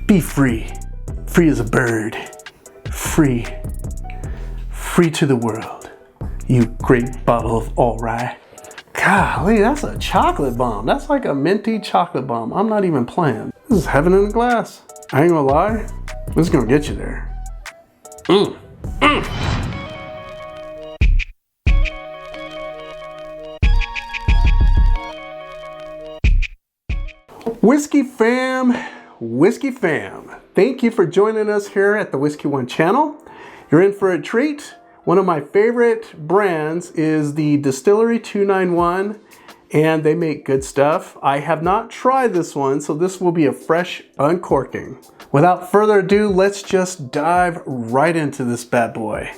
Be free. Free as a bird. Free. Free to the world. You great bottle of All Rye. Golly, that's a chocolate bomb. That's like a minty chocolate bomb. I'm not even playing. This is heaven in a glass. I ain't gonna lie. This is gonna get you there. Whiskey fam, thank you for joining us here at the Whiskey One channel. You're in for a treat. One of my favorite brands is the Distillery 291, and they make good stuff. I have not tried this one, so this will be a fresh uncorking. Without further ado, let's just dive right into this bad boy.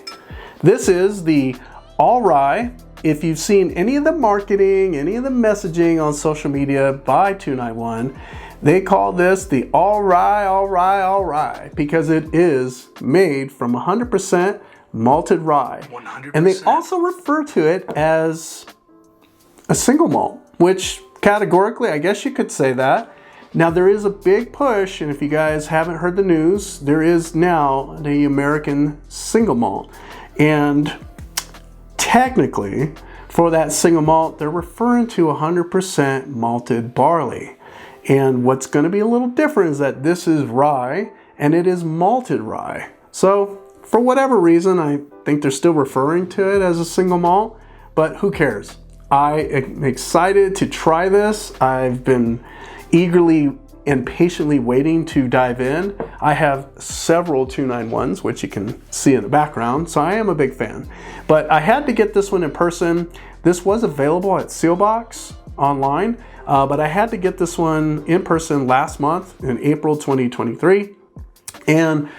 This is the All Rye. If you've seen any of the marketing, any of the messaging on social media by 291, they call this the All Rye, All Rye, All Rye, because it is made from 100% malted rye. 100%. And they also refer to it as a single malt, which categorically, I guess you could say that. Now there is a big push, and if you guys haven't heard the news, there is now the American single malt. And technically, for that single malt, they're referring to 100% malted barley. And what's going to be a little different is that this is rye, and it is malted rye. So, for whatever reason, I think they're still referring to it as a single malt, but who cares? I am excited to try this. I've been eagerly and patiently waiting to dive in. I have several 291s, which you can see in the background, so I am a big fan. But I had to get this one in person. This was available at Sealbox online, but I had to get this one in person last month in April 2023. And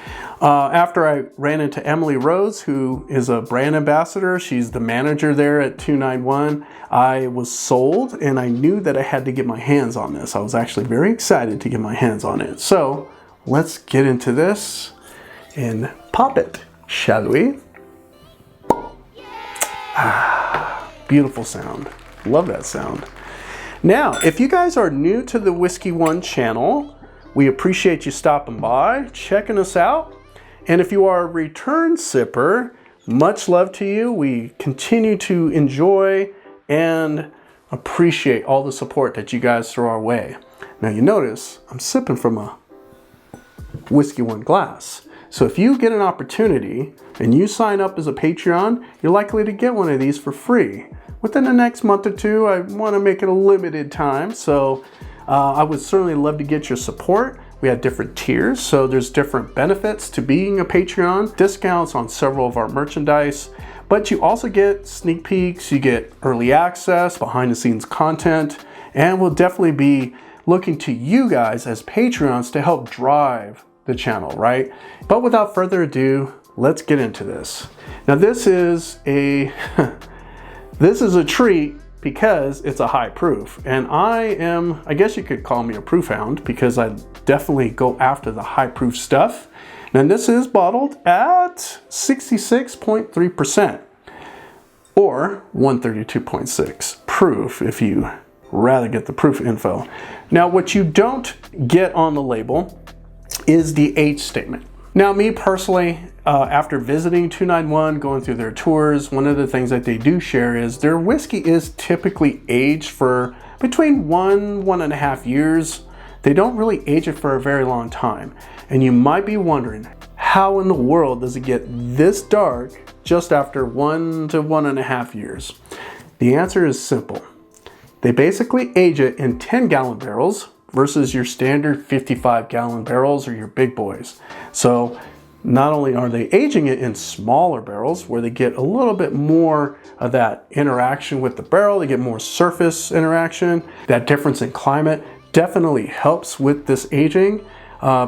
after I ran into Emily Rose, who is a brand ambassador, she's the manager there at 291, I was sold and I knew that I had to get my hands on this. I was actually very excited to get my hands on it. So let's get into this and pop it, shall we? Ah, beautiful sound. Love that sound. Now, if you guys are new to the Whiskey One channel, we appreciate you stopping by, checking us out. And if you are a return sipper, much love to you. We continue to enjoy and appreciate all the support that you guys throw our way. Now you notice I'm sipping from a Whiskey One glass. So if you get an opportunity and you sign up as a Patreon, you're likely to get one of these for free. Within the next month or two, I want to make it a limited time. So I would certainly love to get your support. We have different tiers, so there's different benefits to being a Patreon, discounts on several of our merchandise, but you also get sneak peeks, you get early access, behind the scenes content, and we'll definitely be looking to you guys as Patreons to help drive the channel, right? But without further ado, let's get into this. Now this is a treat because it's a high proof, and I guess you could call me a proof hound because I definitely go after the high proof stuff. And this is bottled at 66.3% or 132.6 proof if you rather get the proof info. Now what you don't get on the label is the age statement. Now me personally, after visiting 291, going through their tours, one of the things that they do share is their whiskey is typically aged for between 1.5 years. They don't really age it for a very long time. And you might be wondering, how in the world does it get this dark just after 1 to 1.5 years? The answer is simple. They basically age it in 10-gallon barrels versus your standard 55-gallon barrels or your big boys. So not only are they aging it in smaller barrels where they get a little bit more of that interaction with the barrel, they get more surface interaction. That difference in climate definitely helps with this aging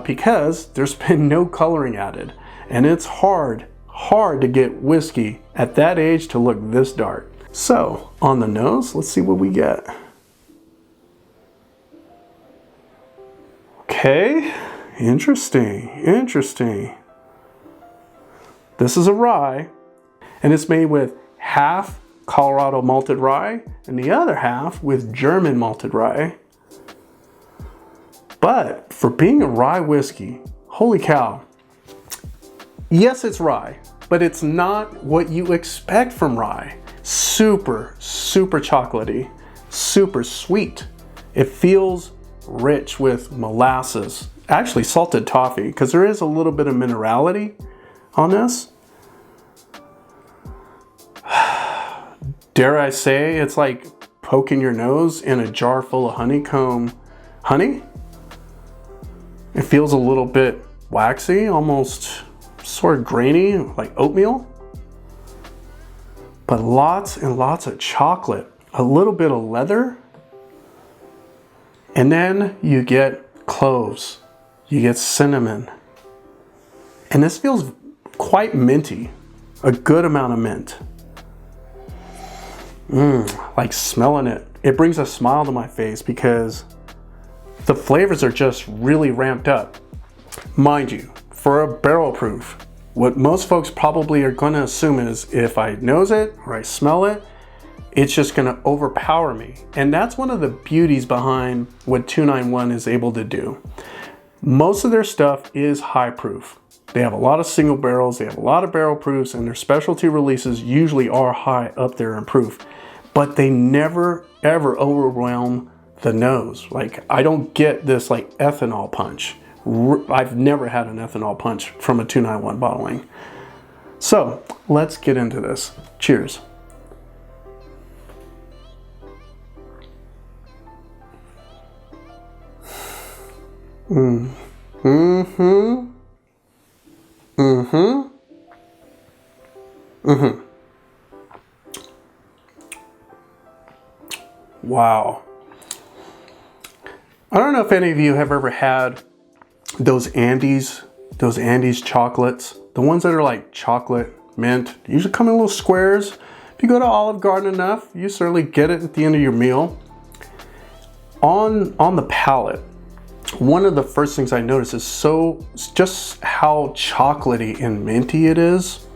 because there's been no coloring added. And it's hard to get whiskey at that age to look this dark. So on the nose, let's see what we get. Okay, interesting. This is a rye, and it's made with half Colorado malted rye and the other half with German malted rye. But for being a rye whiskey, holy cow. Yes, it's rye, but it's not what you expect from rye. Super, super chocolatey, super sweet. It feels rich with molasses, actually salted toffee, because there is a little bit of minerality on this. Dare I say, it's like poking your nose in a jar full of honeycomb honey. It feels a little bit waxy, almost sort of grainy, like oatmeal. But lots and lots of chocolate, a little bit of leather. And then you get cloves, you get cinnamon. And this feels quite minty, a good amount of mint. Like smelling it. It brings a smile to my face because the flavors are just really ramped up. Mind you, for a barrel proof, what most folks probably are going to assume is if I nose it or I smell it, it's just going to overpower me. And that's one of the beauties behind what 291 is able to do. Most of their stuff is high proof. They have a lot of single barrels, they have a lot of barrel proofs, and their specialty releases usually are high up there in proof. But they never ever overwhelm the nose. Like, I don't get this like ethanol punch. I've never had an ethanol punch from a 291 bottling. So let's get into this. Cheers. Wow. I don't know if any of you have ever had those Andes chocolates, the ones that are like chocolate mint, usually come in little squares. If you go to Olive Garden enough, you certainly get it at the end of your meal. On the palate, one of the first things I notice is just how chocolatey and minty it is.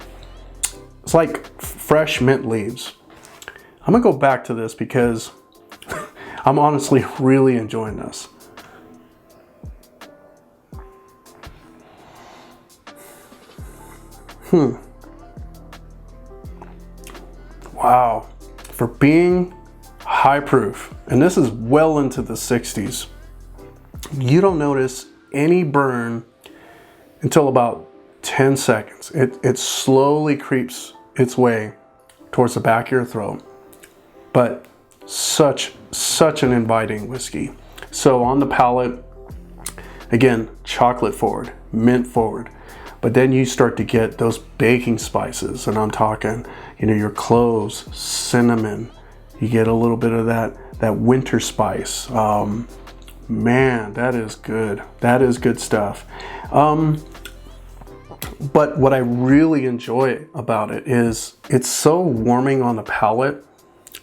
It's like fresh mint leaves. I'm gonna go back to this because I'm honestly really enjoying this. Wow, for being high proof, and this is well into the 60s, you don't notice any burn until about 10 seconds. It slowly creeps its way towards the back of your throat, but such an inviting whiskey. So on the palate, again, chocolate forward, mint forward. But then you start to get those baking spices, and I'm talking, your cloves, cinnamon. You get a little bit of that winter spice. Man, that is good. That is good stuff. But what I really enjoy about it is it's so warming on the palate,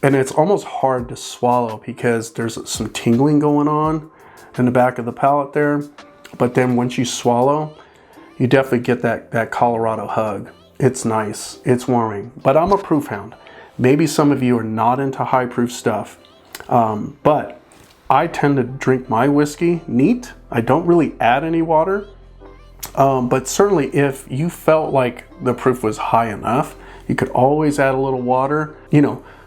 and it's almost hard to swallow because there's some tingling going on in the back of the palate there. But then once you swallow, you definitely get that Colorado hug. It's nice, it's warming, but I'm a proof hound. Maybe some of you are not into high proof stuff, but I tend to drink my whiskey neat. I don't really add any water, but certainly if you felt like the proof was high enough, you could always add a little water,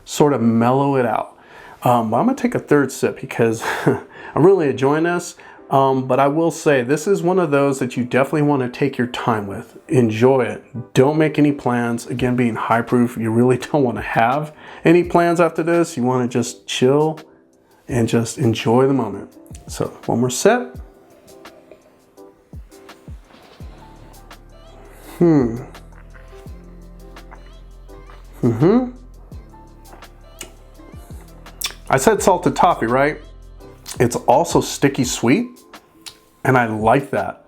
sort of mellow it out. But I'm gonna take a third sip because I'm really enjoying this. But I will say this is one of those that you definitely want to take your time with. Enjoy it. Don't make any plans. Again, being high proof, you really don't want to have any plans after this. You want to just chill and just enjoy the moment. So one more sip. I said salted toffee, right? It's also sticky sweet, and I like that.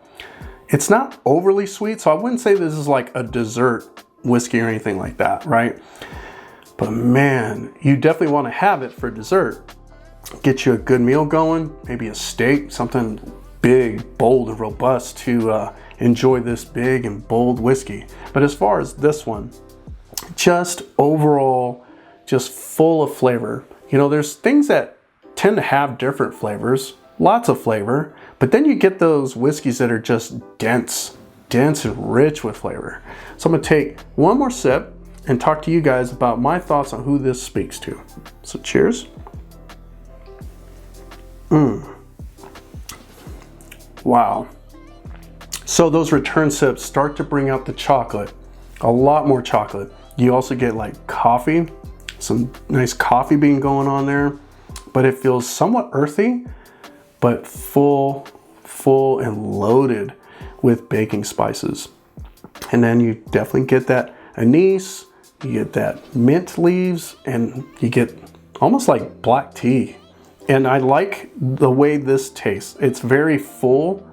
It's not overly sweet, so I wouldn't say this is like a dessert whiskey or anything like that, right? But man, you definitely want to have it for dessert. Get you a good meal going, maybe a steak, something big, bold, and robust to enjoy this big and bold whiskey. But as far as this one, just overall, just full of flavor. There's things that tend to have different flavors, lots of flavor, but then you get those whiskeys that are just dense and rich with flavor. So I'm gonna take one more sip and talk to you guys about my thoughts on who this speaks to. So cheers. Wow. So those return sips start to bring out the chocolate, a lot more chocolate. You also get like coffee, some nice coffee bean going on there, but it feels somewhat earthy, but full and loaded with baking spices. And then you definitely get that anise, you get that mint leaves, and you get almost like black tea. And I like the way this tastes. It's very full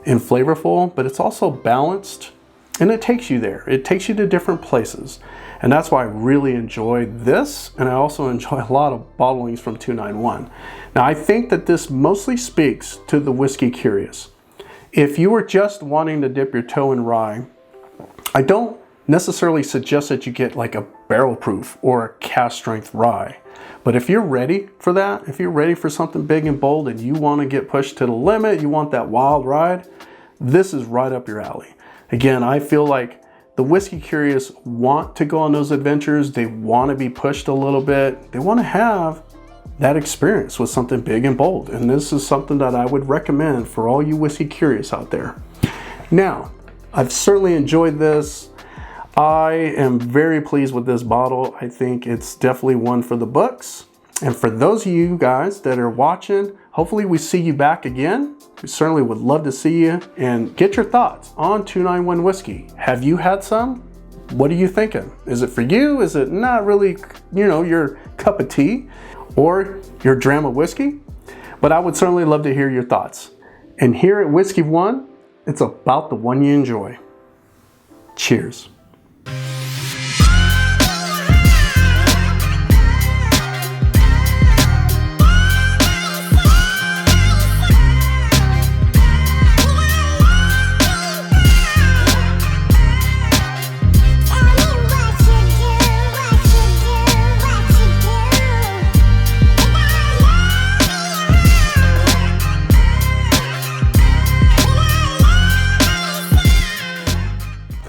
and flavorful, but it's also balanced, and it takes you there. It takes you to different places. And that's why I really enjoy this, and I also enjoy a lot of bottlings from 291. Now, I think that this mostly speaks to the whiskey curious. If you were just wanting to dip your toe in rye, I don't necessarily suggest that you get like a barrel proof or a cask strength rye. But if you're ready for that, if you're ready for something big and bold and you want to get pushed to the limit, you want that wild ride, this is right up your alley. Again, I feel like the whiskey curious want to go on those adventures. They want to be pushed a little bit. They want to have that experience with something big and bold. And this is something that I would recommend for all you whiskey curious out there. Now, I've certainly enjoyed this. I am very pleased with this bottle. I think it's definitely one for the books. And for those of you guys that are watching, hopefully we see you back again. We certainly would love to see you and get your thoughts on 291 whiskey. Have you had some? What are you thinking? Is it for you? Is it not really, your cup of tea or your dram of whiskey? But I would certainly love to hear your thoughts. And here at Whiskey One, it's about the one you enjoy. Cheers.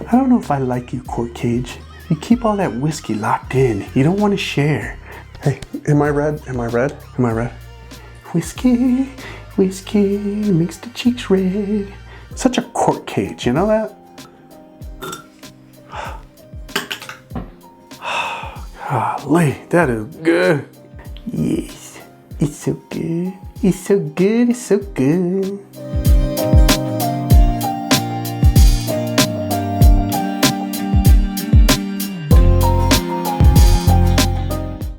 I don't know if I like you, Cork Cage. You keep all that whiskey locked in. You don't want to share. Hey, am I red? Am I red? Am I red? Whiskey makes the cheeks red. Such a Cork Cage, you know that? Golly, that is good. Yes, it's so good. It's so good. It's so good.